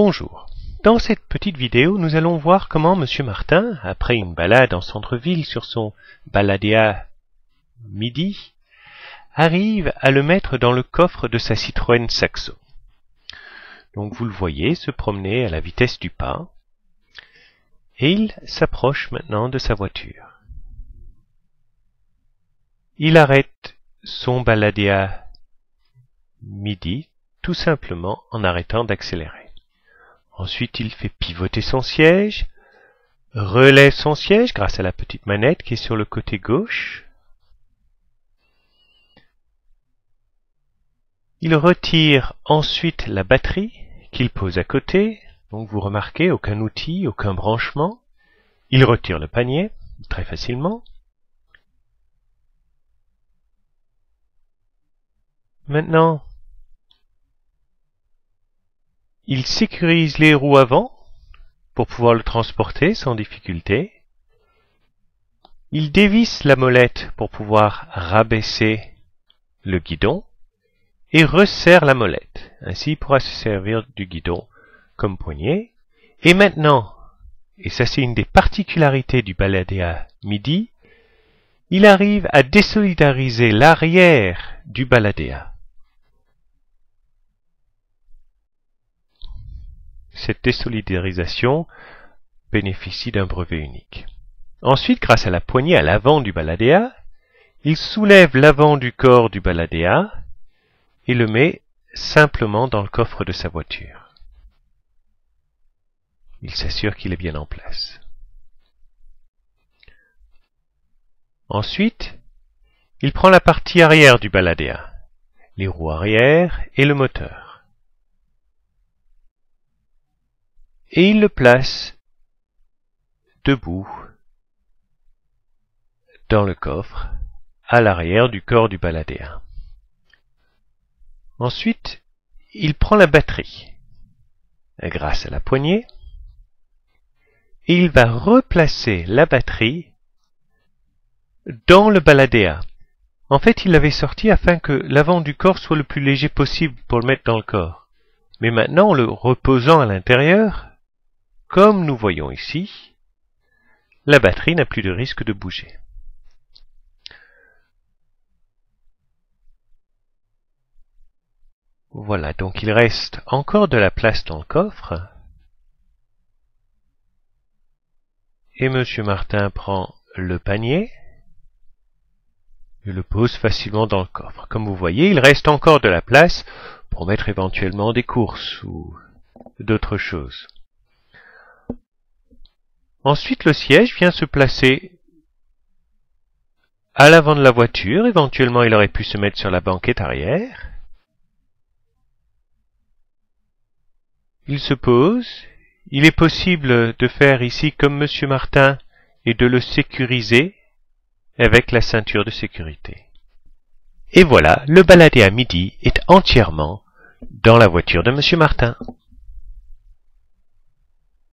Bonjour. Dans cette petite vidéo, nous allons voir comment Monsieur Martin, après une balade en centre-ville sur son Baladea Midi, arrive à le mettre dans le coffre de sa Citroën Saxo. Donc vous le voyez se promener à la vitesse du pas, et il s'approche maintenant de sa voiture. Il arrête son Baladea Midi tout simplement en arrêtant d'accélérer. Ensuite, il fait pivoter son siège, relève son siège grâce à la petite manette qui est sur le côté gauche. Il retire ensuite la batterie qu'il pose à côté. Donc vous remarquez, aucun outil, aucun branchement. Il retire le panier très facilement. Maintenant, il sécurise les roues avant pour pouvoir le transporter sans difficulté. Il dévisse la molette pour pouvoir rabaisser le guidon et resserre la molette. Ainsi, il pourra se servir du guidon comme poignée. Et maintenant, et ça c'est une des particularités du Baladea Midi, il arrive à désolidariser l'arrière du Baladea. Cette désolidarisation bénéficie d'un brevet unique. Ensuite, grâce à la poignée à l'avant du Baladea, il soulève l'avant du corps du Baladea et le met simplement dans le coffre de sa voiture. Il s'assure qu'il est bien en place. Ensuite, il prend la partie arrière du Baladea, les roues arrière et le moteur. Et il le place debout dans le coffre à l'arrière du corps du Baladea. Ensuite, il prend la batterie grâce à la poignée et il va replacer la batterie dans le Baladea. En fait, il l'avait sorti afin que l'avant du corps soit le plus léger possible pour le mettre dans le corps. Mais maintenant, en le reposant à l'intérieur, comme nous voyons ici, la batterie n'a plus de risque de bouger. Voilà, donc il reste encore de la place dans le coffre. Et Monsieur Martin prend le panier et le pose facilement dans le coffre. Comme vous voyez, il reste encore de la place pour mettre éventuellement des courses ou d'autres choses. Ensuite, le siège vient se placer à l'avant de la voiture. Éventuellement, il aurait pu se mettre sur la banquette arrière. Il se pose. Il est possible de faire ici comme Monsieur Martin et de le sécuriser avec la ceinture de sécurité. Et voilà, le Baladea Midi est entièrement dans la voiture de Monsieur Martin.